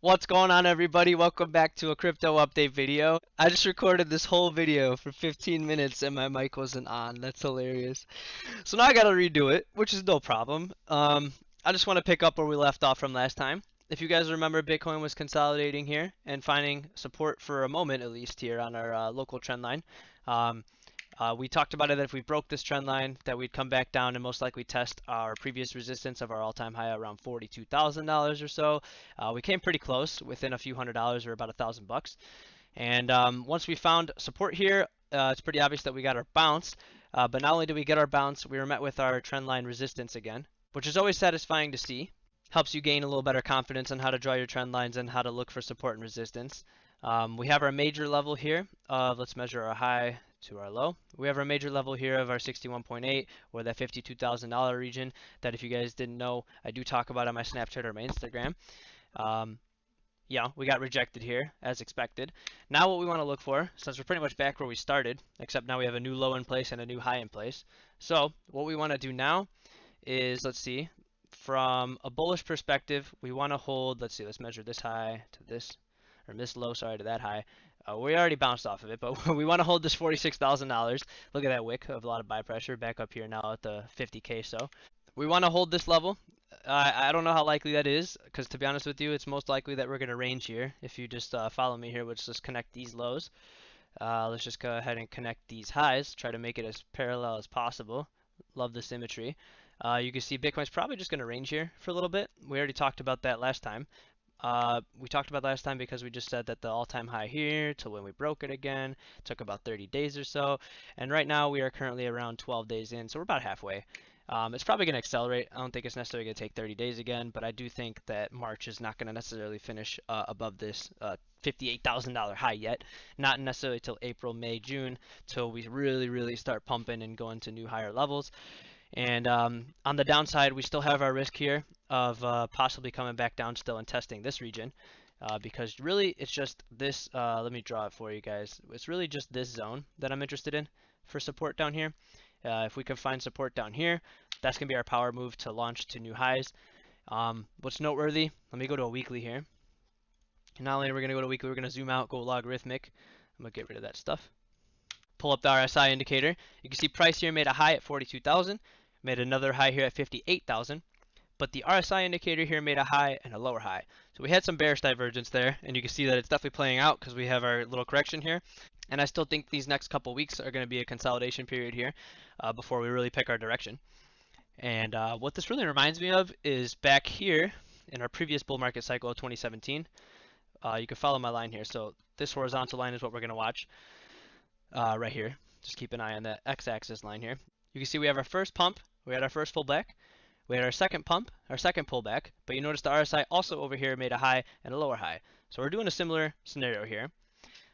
What's going on, everybody? Welcome back to a crypto update video. I just recorded this whole video for 15 minutes and my mic wasn't on. That's hilarious. So now I gotta redo it, which is no problem. I just want to pick up where we left off from last time. If you guys remember, Bitcoin was consolidating here and finding support for a moment, at least here on our local trend line. Um, we talked about it that if we broke this trend line, that we'd come back down and most likely test our previous resistance of our all-time high around $42,000 or so. We came pretty close, within a few $100s or about $1,000. And once we found support here, it's pretty obvious that we got our bounce. But not only did we get our bounce, we were met with our trend line resistance again, which is always satisfying to see. Helps you gain a little better confidence on how to draw your trend lines and how to look for support and resistance. We have our major level here of, let's measure our high to our low. We have our major level here of our 61.8 or that $52,000 region that, if you guys didn't know, I do talk about on my Snapchat or my Instagram. Yeah, we got rejected here as expected. Now what we want to look for, since we're pretty much back where we started, except now we have a new low in place and a new high in place. So what we want to do now is, let's see, from a bullish perspective, we want to hold, let's see, let's measure this high to this, or this low, sorry, to that high. We already bounced off of it, but we want to hold this $46,000. Look at that wick of a lot of buy pressure back up here now at the 50K. So we want to hold this level. I don't know how likely that is, because to be honest with you, it's most likely that we're going to range here. If you just follow me here, let's just connect these lows. Let's just go ahead and connect these highs, try to make it as parallel as possible. Love the symmetry. You can see Bitcoin's probably just going to range here for a little bit. We already talked about that last time. We talked about last time because we just said that the all-time high here to when we broke it again took about 30 days or so, and right now we are currently around 12 days in, so we're about halfway. It's probably going to accelerate. I don't think it's necessarily going to take 30 days again, but I do think that March is not going to necessarily finish above this $58,000 high yet. Not necessarily till April, May, June, till we really start pumping and going to new higher levels. And on the downside, we still have our risk here of possibly coming back down still and testing this region, because really it's just this, let me draw it for you guys. It's really just this zone that I'm interested in for support down here. If we can find support down here, that's going to be our power move to launch to new highs. What's noteworthy, let me go to a weekly here. And not only are we going to go to weekly, we're going to zoom out, go logarithmic. I'm going to get rid of that stuff. Pull up the RSI indicator. You can see price here made a high at 42,000. Made another high here at 58,000, but the RSI indicator here made a high and a lower high. So we had some bearish divergence there, and you can see that it's definitely playing out because we have our little correction here. And I still think these next couple weeks are going to be a consolidation period here before we really pick our direction. And what this really reminds me of is back here in our previous bull market cycle of 2017. You can follow my line here. So this horizontal line is what we're going to watch right here. Just keep an eye on that x-axis line here. You can see we have our first pump. We had our first pullback. We had our second pump, our second pullback, but you notice the RSI also over here made a high and a lower high. So we're doing a similar scenario here.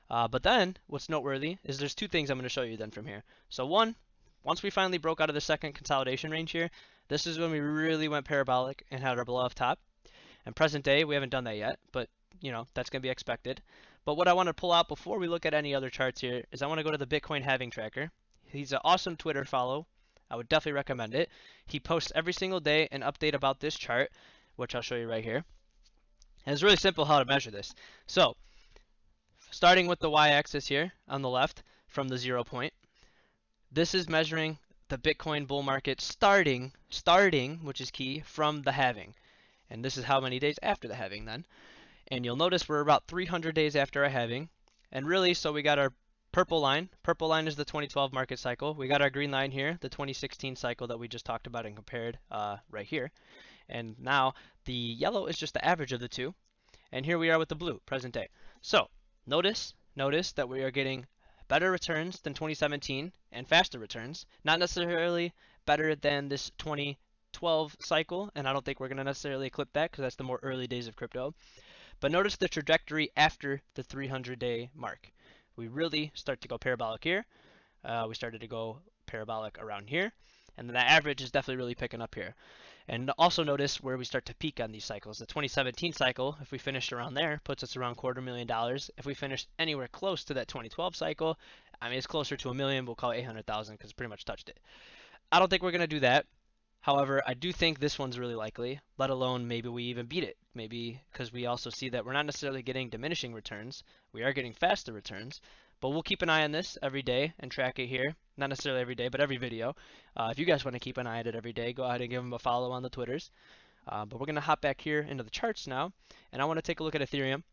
But then what's noteworthy is there's two things I'm going to show you then from here. So one, once we finally broke out of the second consolidation range here, this is when we really went parabolic and had our blow off top. And present day, we haven't done that yet, but you know, that's going to be expected. But what I want to pull out before we look at any other charts here is I want to go to the Bitcoin halving tracker. He's an awesome Twitter follow. I would definitely recommend it. He posts every single day an update about this chart, which I'll show you right here. And it's really simple how to measure this. So, starting with the y-axis here on the left from the 0 point, this is measuring the Bitcoin bull market starting, which is key, from the halving. And this is how many days after the halving then. And you'll notice we're about 300 days after our halving. And really, so we got our purple line. Purple line is the 2012 market cycle. We got our green line here, the 2016 cycle that we just talked about and compared right here. And now the yellow is just the average of the two. And here we are with the blue, present day. So notice that we are getting better returns than 2017 and faster returns. Not necessarily better than this 2012 cycle, and I don't think we're going to necessarily clip that because that's the more early days of crypto. But notice the trajectory after the 300-day mark. We really start to go parabolic here. We started to go parabolic around here. And then the average is definitely really picking up here. And also notice where we start to peak on these cycles. The 2017 cycle, if we finished around there, puts us around $250,000. If we finished anywhere close to that 2012 cycle, I mean, it's closer to $1 million. We'll call it 800,000 because it's pretty much touched it. I don't think we're going to do that. However, I do think this one's really likely, let alone maybe we even beat it. Maybe because we also see that we're not necessarily getting diminishing returns, we are getting faster returns. But we'll keep an eye on this every day and track it here. Not necessarily every day, but every video. If you guys want to keep an eye on it every day, go ahead and give them a follow on the Twitters. But we're going to hop back here into the charts now, and I want to take a look at Ethereum.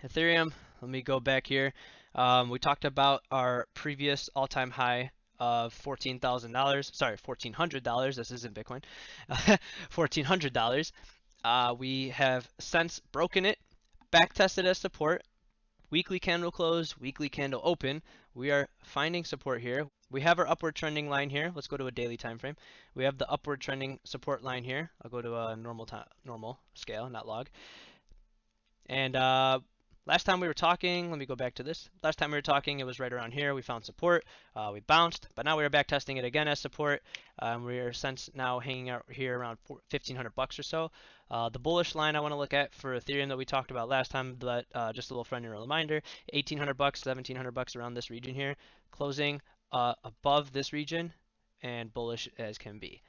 Ethereum, let me go back here. We talked about our previous all-time high of $14,000. Sorry, $1,400. This isn't Bitcoin. $1,400. We have since broken it, back tested as support. Weekly candle close, weekly candle open. We are finding support here. We have our upward trending line here. Let's go to a daily time frame. We have the upward trending support line here. I'll go to a normal scale, not log. And last time we were talking, let me go back to this. Last time we were talking, it was right around here. We found support. We bounced, but now we are back testing it again as support. We are since now hanging out here around 1,500 bucks or so. The bullish line I want to look at for Ethereum that we talked about last time, but just a little friendly reminder: 1,800 bucks, 1,700 bucks around this region here, closing above this region, and bullish as can be.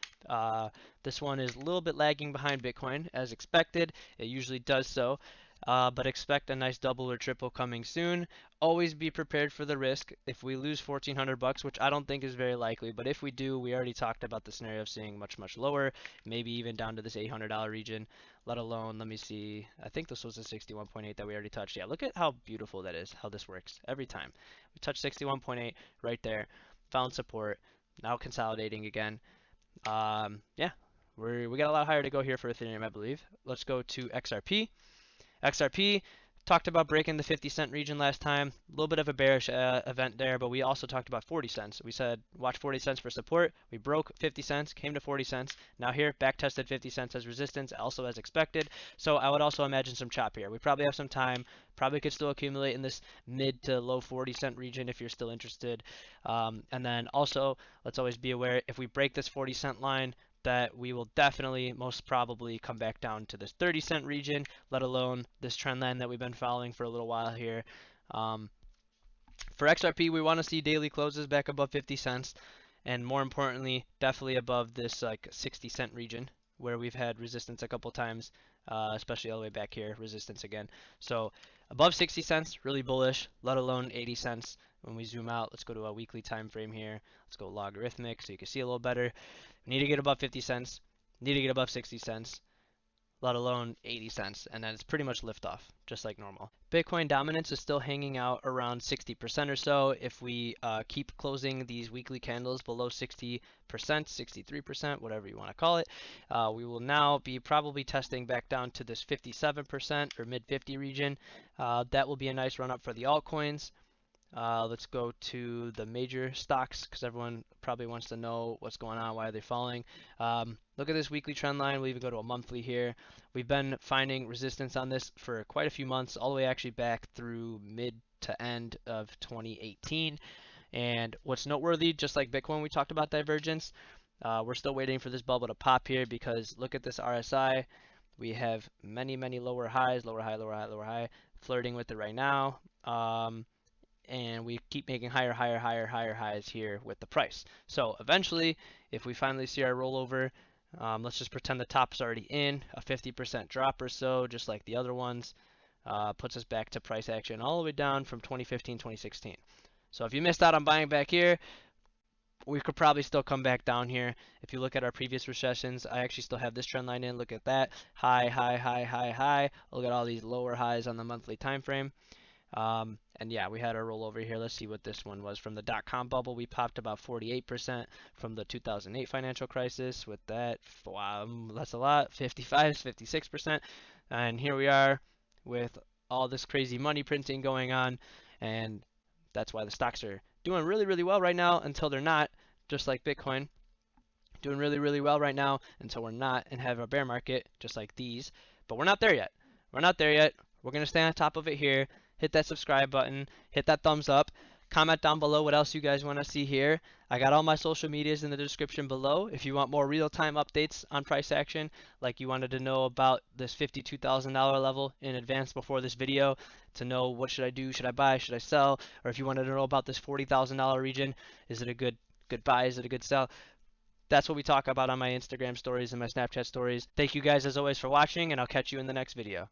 This one is a little bit lagging behind Bitcoin as expected. It usually does so. But expect a nice double or triple coming soon. Always be prepared for the risk. If we lose 1,400 bucks, which I don't think is very likely, but if we do, we already talked about the scenario of seeing much, much lower, maybe even down to this $800 region, let alone, let me see, I think this was a 61.8 that we already touched. Yeah, look at how beautiful that is, how this works every time. We touched 61.8 right there, found support, now consolidating again. Yeah, we got a lot higher to go here for Ethereum, I believe. Let's go to XRP. XRP, talked about breaking the 50-cent region last time. A little bit of a bearish event there, but we also talked about 40 cents. We said watch 40 cents for support. We broke 50 cents, came to 40 cents. Now here, back tested 50 cents as resistance, also as expected. So I would also imagine some chop here. We probably have some time. Probably could still accumulate in this mid to low 40-cent region if you're still interested. And then also, let's always be aware, if we break this 40-cent line, that we will definitely most probably come back down to this 30-cent region, let alone this trend line that we've been following for a little while here. For XRP, we want to see daily closes back above 50 cents, and more importantly, definitely above this like 60-cent region where we've had resistance a couple times, especially all the way back here, resistance again. So above 60 cents, really bullish, let alone 80 cents. When we zoom out, let's go to a weekly time frame here. Let's go logarithmic so you can see a little better. We need to get above 50 cents, need to get above 60 cents, let alone 80 cents, and then it's pretty much liftoff, just like normal. Bitcoin dominance is still hanging out around 60% or so. If we keep closing these weekly candles below 60%, 63%, whatever you want to call it, we will now be probably testing back down to this 57% or mid 50 region. That will be a nice run up for the altcoins. Let's go to the major stocks because everyone probably wants to know what's going on, why are they falling. Look at this weekly trend line. We'll even go to a monthly here. We've been finding resistance on this for quite a few months, all the way actually back through mid to end of 2018. And what's noteworthy, just like Bitcoin, we talked about divergence. We're still waiting for this bubble to pop here because look at this RSI. We have many, many lower highs, lower high, lower high, lower high, flirting with it right now. And we keep making higher highs here with the price. So eventually, if we finally see our rollover, let's just pretend the top's already in, a 50% drop or so, just like the other ones, puts us back to price action all the way down from 2015, 2016. So if you missed out on buying back here, we could probably still come back down here. If you look at our previous recessions, I actually still have this trend line in. Look at that, high, high, high, high, high. Look at all these lower highs on the monthly time frame. And yeah, we had our rollover here. Let's see what this one was. From the dot-com bubble, we popped about 48% from the 2008 financial crisis. With that, wow, that's a lot, 55, 56%. And here we are with all this crazy money printing going on. And that's why the stocks are doing really, really well right now until they're not, just like Bitcoin. Doing really, really well right now until we're not and have a bear market, just like these. But we're not there yet. We're not there yet. We're going to stay on top of it here. Hit that subscribe button, hit that thumbs up, comment down below what else you guys want to see here. I got all my social medias in the description below. If you want more real-time updates on price action, like you wanted to know about this $52,000 level in advance before this video, to know what should I do, should I buy, should I sell, or if you wanted to know about this $40,000 region, is it a good buy, is it a good sell, That's what we talk about on my Instagram stories and my Snapchat stories. Thank you guys as always for watching, and I'll catch you in the next video.